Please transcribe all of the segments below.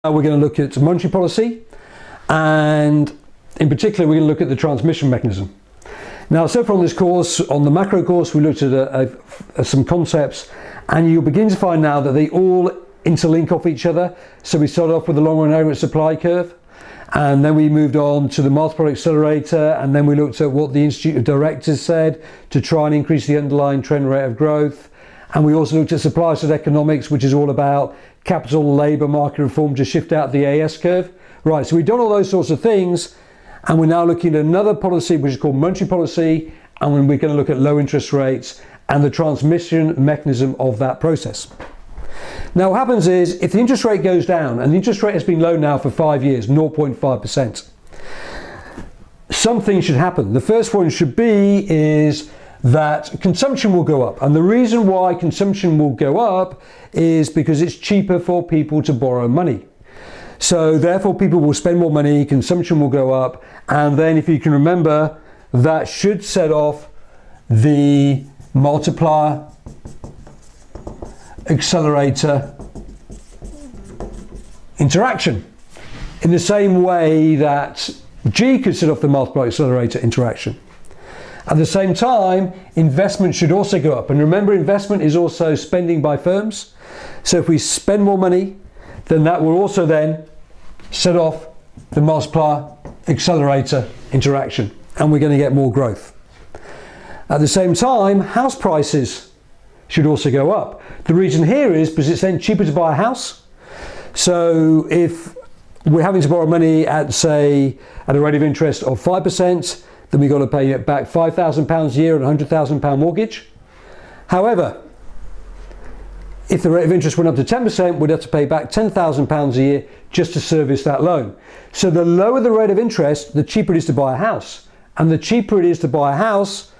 We're going to look at monetary policy, and in particular we're going to look at the transmission mechanism. Now, so far on this course, on the macro course, we looked at some concepts, and you'll begin to find now that they all interlink off each other. So we started off with the long-run aggregate supply curve, and then we moved on to the multiplier accelerator, and then we looked at what the Institute of Directors said to try and increase the underlying trend rate of growth. And we also looked at supply-side economics, which is all about capital, labour, market reform to shift out the AS curve. Right, so we've done all those sorts of things, and we're now looking at another policy which is called monetary policy, and we're going to look at low interest rates and the transmission mechanism of that process. Now what happens is, if the interest rate goes down, and the interest rate has been low now for 5 years, 0.5%, something should happen. The first one should be is that consumption will go up, and the reason why consumption will go up is because it's cheaper for people to borrow money. So therefore people will spend more money, consumption will go up, and then if you can remember, that should set off the multiplier accelerator interaction in the same way that G could set off the multiplier accelerator interaction. At the same time, investment should also go up. And remember, investment is also spending by firms. So if we spend more money, then that will also then set off the multiplier accelerator interaction, and we're going to get more growth. At the same time, house prices should also go up. The reason here is because it's then cheaper to buy a house. So if we're having to borrow money at, say, at a rate of interest of 5%, then we've got to pay it back £5,000 a year and a £100,000 mortgage. However, if the rate of interest went up to 10%, we'd have to pay back £10,000 a year just to service that loan. So the lower the rate of interest, the cheaper it is to buy a house. And the cheaper it is to buy a house,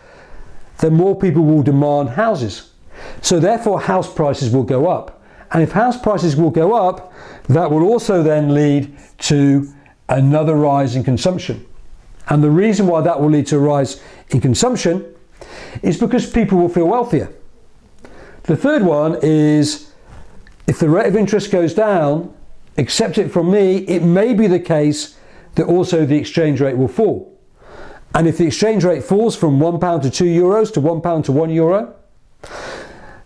the more people will demand houses. So therefore house prices will go up. And if house prices will go up, that will also then lead to another rise in consumption. And the reason why that will lead to a rise in consumption is because people will feel wealthier. The third one is, if the rate of interest goes down, accept it from me, it may be the case that also the exchange rate will fall. And if the exchange rate falls from £1 to €2 to £1 to €1,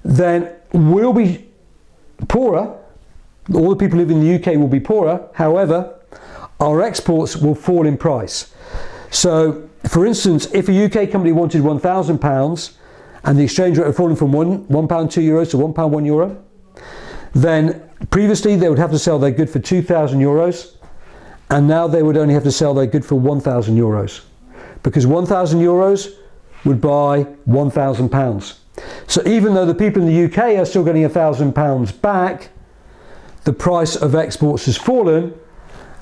then we'll be poorer. All the people living in the UK will be poorer. However, our exports will fall in price. So, for instance, if a UK company wanted £1,000 and the exchange rate had fallen from £1 €2 to £1 €1, then previously they would have to sell their good for €2,000, and now they would only have to sell their good for €1,000, because €1,000 would buy £1,000. So even though the people in the UK are still getting £1,000 back, the price of exports has fallen,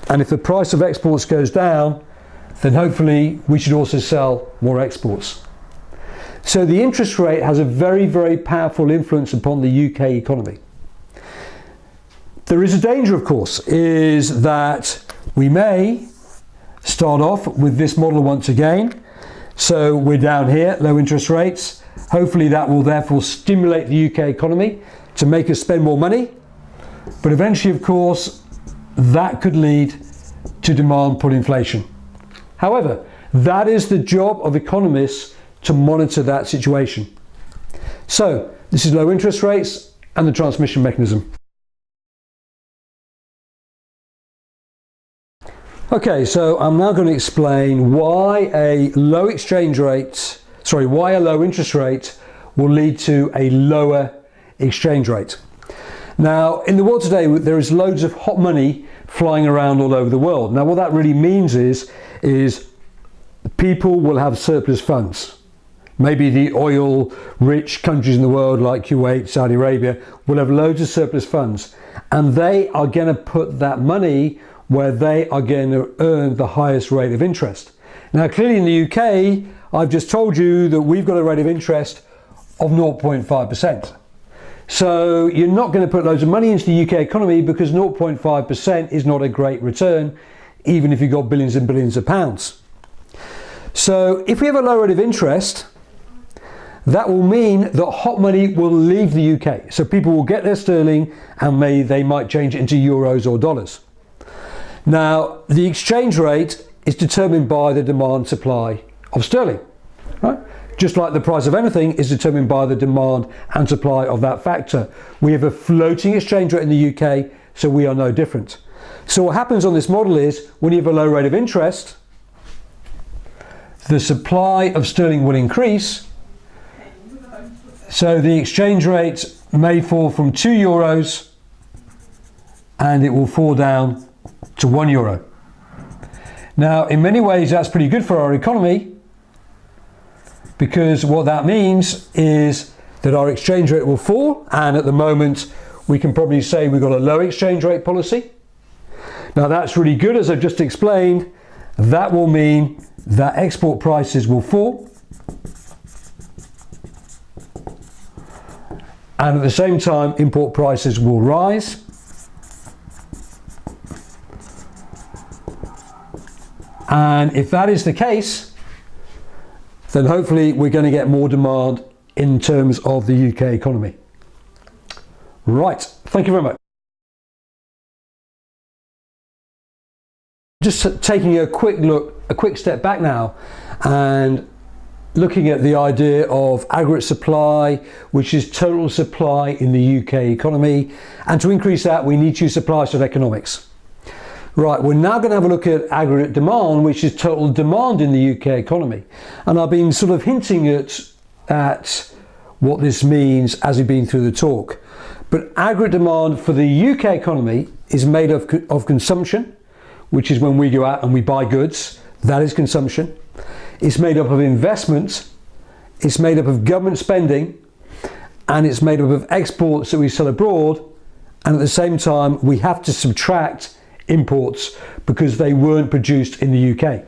and if the price of exports goes down, then hopefully we should also sell more exports. So the interest rate has a very, very powerful influence upon the UK economy. There is a danger, of course, is that we may start off with this model once again. So we're down here, low interest rates. Hopefully that will therefore stimulate the UK economy to make us spend more money. But eventually, of course, that could lead to demand pull inflation. However, that is the job of economists, to monitor that situation. So this is low interest rates and the transmission mechanism. Okay, so I'm now going to explain why a low interest rate will lead to a lower exchange rate. Now, in the world today, there is loads of hot money flying around all over the world. Now, what that really means is people will have surplus funds. Maybe the oil-rich countries in the world like Kuwait, Saudi Arabia will have loads of surplus funds, and they are going to put that money where they are going to earn the highest rate of interest. Now, clearly in the UK, I've just told you that we've got a rate of interest of 0.5%. So you're not going to put loads of money into the UK economy, because 0.5% is not a great return, even if you've got billions and billions of pounds. So if we have a low rate of interest, that will mean that hot money will leave the UK. So people will get their sterling and they might change it into euros or dollars. Now, the exchange rate is determined by the demand supply of sterling, right? Just like the price of anything is determined by the demand and supply of that factor. We have a floating exchange rate in the UK, so we are no different. So what happens on this model is when you have a low rate of interest, the supply of sterling will increase. So the exchange rate may fall from €2 and it will fall down to €1. Now, in many ways, that's pretty good for our economy, because what that means is that our exchange rate will fall, and at the moment we can probably say we've got a low exchange rate policy. Now that's really good, as I've just explained. That will mean that export prices will fall, and at the same time import prices will rise. And if that is the case, then hopefully we're going to get more demand in terms of the UK economy. Right, thank you very much. Just taking a quick step back now and looking at the idea of aggregate supply, which is total supply in the UK economy. And to increase that, we need to use supply-side economics. Right, we're now going to have a look at aggregate demand, which is total demand in the UK economy. And I've been sort of hinting at what this means as we've been through the talk. But aggregate demand for the UK economy is made of consumption, which is when we go out and we buy goods. That is consumption. It's made up of investment. It's made up of government spending. And it's made up of exports that we sell abroad. And at the same time, we have to subtract imports because they weren't produced in the UK.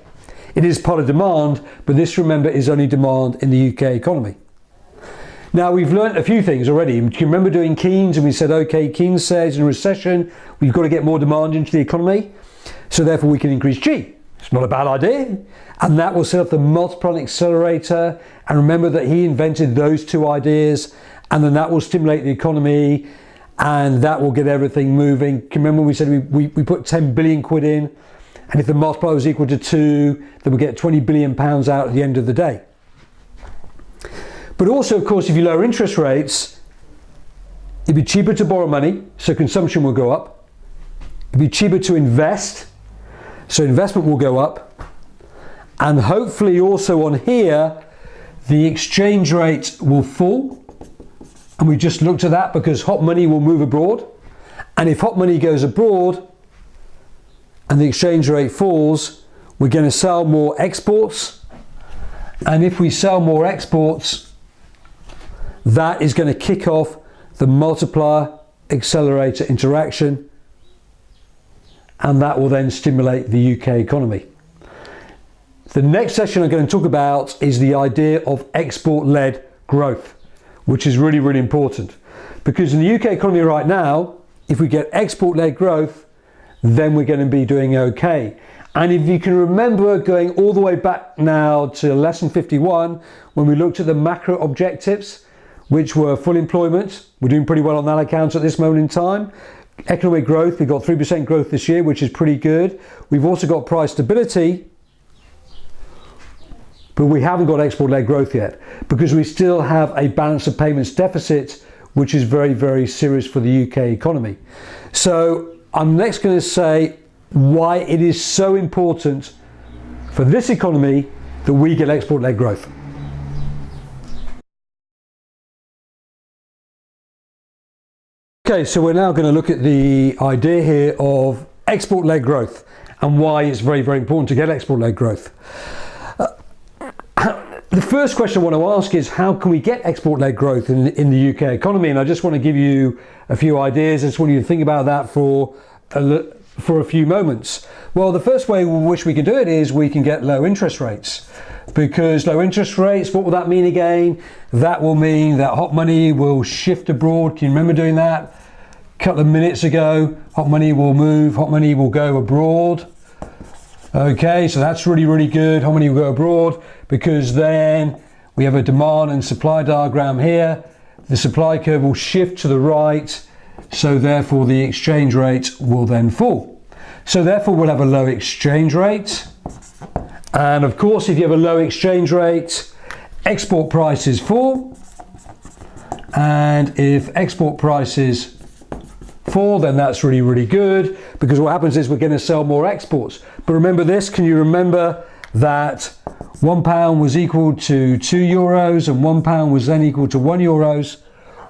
It is part of demand, but this, remember, is only demand in the UK economy. Now, we've learnt a few things already. Do you remember doing Keynes? And we said, okay, Keynes says in a recession, we've got to get more demand into the economy, so therefore we can increase G. It's not a bad idea. And that will set up the multiplier and accelerator. And remember that he invented those two ideas, and then that will stimulate the economy, and that will get everything moving. Can you remember we said we put 10 billion quid in, and if the multiplier was equal to 2, then we get 20 billion pounds out at the end of the day. But also, of course, if you lower interest rates, it'd be cheaper to borrow money, so consumption will go up. It'd be cheaper to invest, so investment will go up. And hopefully also on here, the exchange rate will fall. And we just looked at that because hot money will move abroad. And if hot money goes abroad and the exchange rate falls, we're going to sell more exports. And if we sell more exports, that is going to kick off the multiplier accelerator interaction. And that will then stimulate the UK economy. The next session I'm going to talk about is the idea of export-led growth, which is really, really important. Because in the UK economy right now, if we get export-led growth, then we're going to be doing okay. And if you can remember going all the way back now to lesson 51, when we looked at the macro objectives, which were full employment, we're doing pretty well on that account at this moment in time. Economic growth, we've got 3% growth this year, which is pretty good. We've also got price stability, but we haven't got export-led growth yet because we still have a balance of payments deficit, which is very, very serious for the UK economy. So I'm next going to say why it is so important for this economy that we get export-led growth. Okay, so we're now going to look at the idea here of export-led growth and why it's very, very important to get export-led growth. The first question I want to ask is how can we get export-led growth in the UK economy? And I just want to give you a few ideas. I just want you to think about that for a few moments. Well, the first way in which we can do it is we can get low interest rates. Because low interest rates, what will that mean again? That will mean that hot money will shift abroad. Can you remember doing that? A couple of minutes ago, hot money will move, hot money will go abroad. Okay, so that's really, really good. Hot money will go abroad because then we have a demand and supply diagram here. The supply curve will shift to the right, so therefore the exchange rate will then fall. So therefore we'll have a low exchange rate. And of course, if you have a low exchange rate, export prices fall. And if export prices fall, then that's really, really good, because what happens is we're going to sell more exports. But remember this, can you remember that £1 was equal to €2 and £1 was then equal to €1?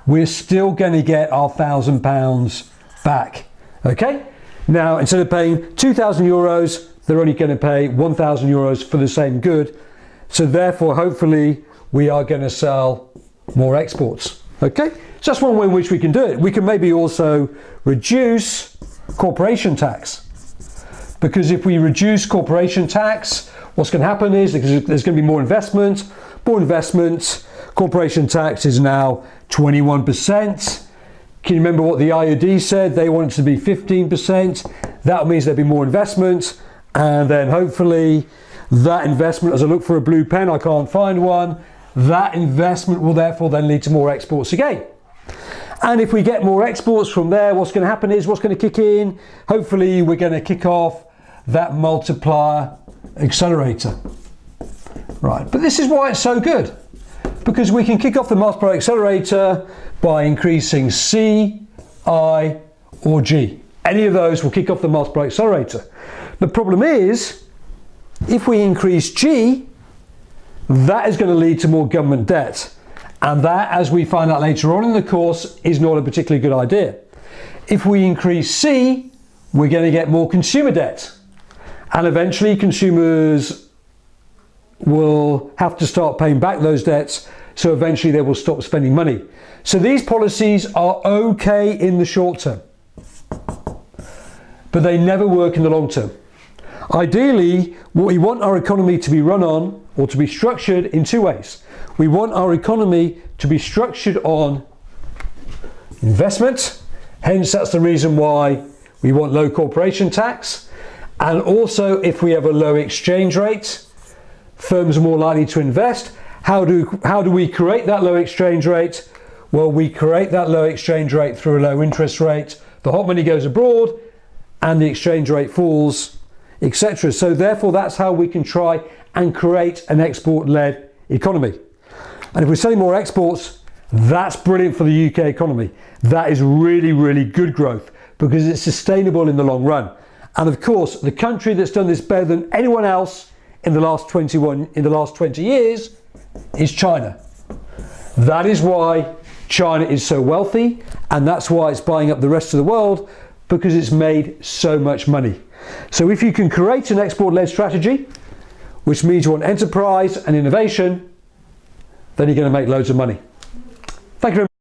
We're still going to get our £1,000 back. Okay? Now, instead of paying €2,000, they're only going to pay €1,000 for the same good. So therefore, hopefully, we are going to sell more exports. Okay? So that's one way in which we can do it. We can maybe also reduce corporation tax. Because if we reduce corporation tax, what's going to happen is there's going to be more investment. More investment. Corporation tax is now 21%. Can you remember what the IOD said? They want it to be 15%. That means there'll be more investment. And then hopefully that investment, as I look for a blue pen, I can't find one. That investment will therefore then lead to more exports again. And if we get more exports from there, what's going to happen is, what's going to kick in? Hopefully we're going to kick off that multiplier accelerator. Right, but this is why it's so good. Because we can kick off the multiplier accelerator by increasing C, I, or G. Any of those will kick off the multiplier accelerator. The problem is, if we increase G, that is going to lead to more government debt. And that, as we find out later on in the course, is not a particularly good idea. If we increase C, we're going to get more consumer debt. And eventually consumers will have to start paying back those debts, so eventually they will stop spending money. So these policies are okay in the short term, but they never work in the long term. Ideally, what we want our economy to be run on, or to be structured, in two ways. We want our economy to be structured on investment, hence that's the reason why we want low corporation tax. And also, if we have a low exchange rate, firms are more likely to invest. How do we create that low exchange rate? Well, we create that low exchange rate through a low interest rate. The hot money goes abroad and the exchange rate falls, etc. So therefore, that's how we can try and create an export-led economy. And if we're selling more exports, that's brilliant for the UK economy. That is really, really good growth because it's sustainable in the long run. And of course, the country that's done this better than anyone else in the last 20 years is China. That is why China is so wealthy, and that's why it's buying up the rest of the world, because it's made so much money. So if you can create an export-led strategy, which means you want enterprise and innovation, then you're going to make loads of money. Thank you very much.